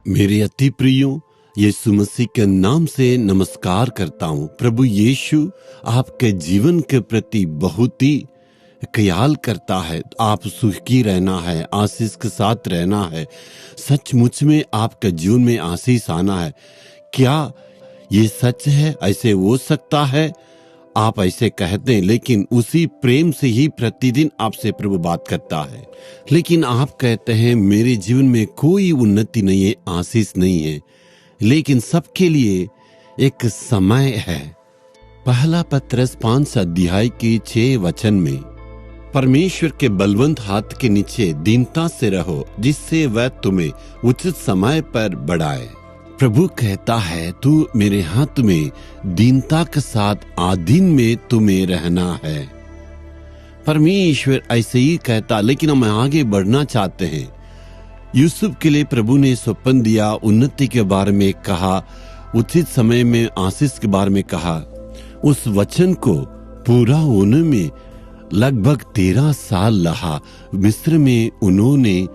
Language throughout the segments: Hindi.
मेरे अति प्रियो, यीशु मसीह के नाम से नमस्कार करता हूँ। प्रभु यीशु आपके जीवन के प्रति बहुत ही ख्याल करता है। आप सुखी रहना है, आशीष के साथ रहना है, सचमुच में आपके जीवन में आशीष आना है। क्या ये सच है? ऐसे हो सकता है आप ऐसे कहते हैं, लेकिन उसी प्रेम से ही प्रतिदिन आपसे प्रभु बात करता है। लेकिन आप कहते हैं मेरे जीवन में कोई उन्नति नहीं है, आशीष नहीं है। लेकिन सबके लिए एक समय है। पहला पत्रस 5 अध्याय की 6 वचन में, परमेश्वर के बलवंत हाथ के नीचे दीनता से रहो, जिससे वह तुम्हें उचित समय पर बढ़ाए। प्रभु कहता है तू मेरे हाथ में दीनता के साथ आधीन में तुम्हें रहना है। परमेश्वर ऐसे ही कहता, लेकिन हम आगे बढ़ना चाहते हैं। यूसुफ के लिए प्रभु ने स्वप्न दिया, उन्नति के बारे में कहा, उचित समय में आशीष के बारे में कहा। उस वचन को पूरा होने में लगभग 13 साल लगा। मिस्र में उन्होंने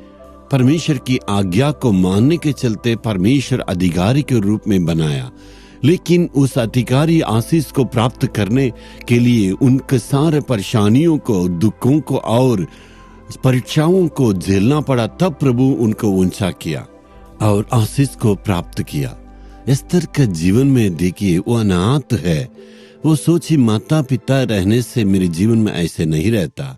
परमेश्वर की आज्ञा को मानने के चलते परमेश्वर अधिकारी के रूप में बनाया, लेकिन उस अधिकारी आशीष को प्राप्त करने के लिए उनके सारे परेशानियों को, दुखों को और परीक्षाओं को झेलना पड़ा। तब प्रभु उनको ऊंचा किया और आशीष को प्राप्त किया। एस्तर के जीवन में देखिए, वो अनाथ है। वो सोची माता पिता रहने से मेरे जीवन में ऐसे नहीं रहता।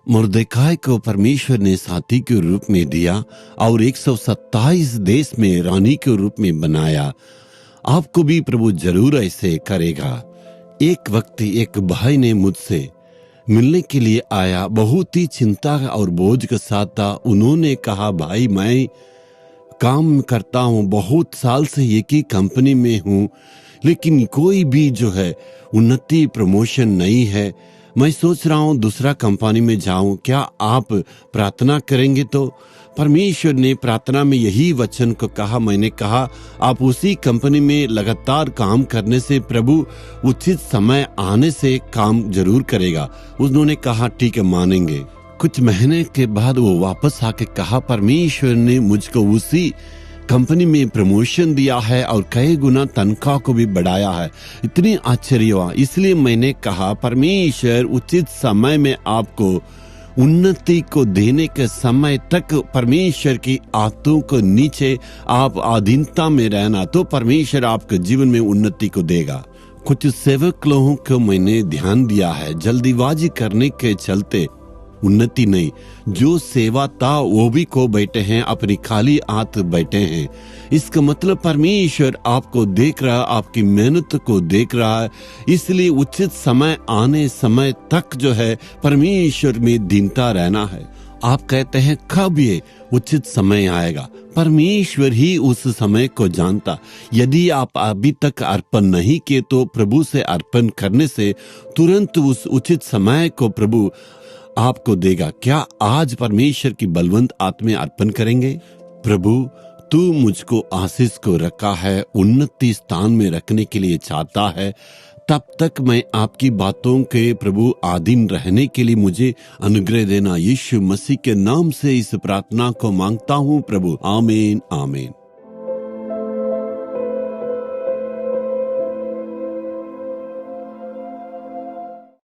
मुर्देखाय को परमेश्वर ने साथी के रूप में दिया और 127 देश में रानी के रूप में बनाया। आपको भी प्रभु जरूर ऐसे करेगा। एक वक्त एक भाई ने मुझसे मिलने के लिए आया, बहुत ही चिंता और बोझ के साथ था। उन्होंने कहा, भाई मैं काम करता हूँ, बहुत साल से एक ही कंपनी में हूँ, लेकिन कोई भी जो है उन्नति प्रमोशन नहीं है। मैं सोच रहा हूँ दूसरा कंपनी में जाऊं, क्या आप प्रार्थना करेंगे? तो परमेश्वर ने प्रार्थना में यही वचन को कहा। मैंने कहा आप उसी कंपनी में लगातार काम करने से प्रभु उचित समय आने से काम जरूर करेगा। उन्होंने कहा ठीक है, मानेंगे। कुछ महीने के बाद वो वापस आके कहा, परमेश्वर ने मुझको उसी कंपनी में प्रमोशन दिया है और कई गुना तनख्वाह को भी बढ़ाया है। इतनी आश्चर्य हुआ। इसलिए मैंने कहा परमेश्वर उचित समय में आपको उन्नति को देने के समय तक परमेश्वर की आंतों को नीचे आप अधीनता में रहना, तो परमेश्वर आपके जीवन में उन्नति को देगा। कुछ सेवक लोगों को मैंने ध्यान दिया है, जल्दीबाजी करने के चलते उन्नति नहीं। जो सेवा था वो भी खो बैठे हैं, अपनी खाली हाथ बैठे हैं। इसका मतलब परमेश्वर आपको देख रहा है, आपकी मेहनत को देख रहा है। इसलिए उचित समय आने समय तक जो है परमेश्वर में दीनता रहना है। आप कहते हैं कब ये उचित समय आएगा? परमेश्वर ही उस समय को जानता। यदि आप अभी तक अर्पण नहीं किए तो प्रभु से अर्पण करने से तुरंत उस उचित समय को प्रभु आपको देगा। क्या आज परमेश्वर की बलवंत आत्मा अर्पण करेंगे? प्रभु तू मुझको आशीष को रखा है, उन्नति स्थान में रखने के लिए चाहता है। तब तक मैं आपकी बातों के प्रभु आधीन रहने के लिए मुझे अनुग्रह देना। यीशु मसीह के नाम से इस प्रार्थना को मांगता हूँ प्रभु, आमीन आमीन।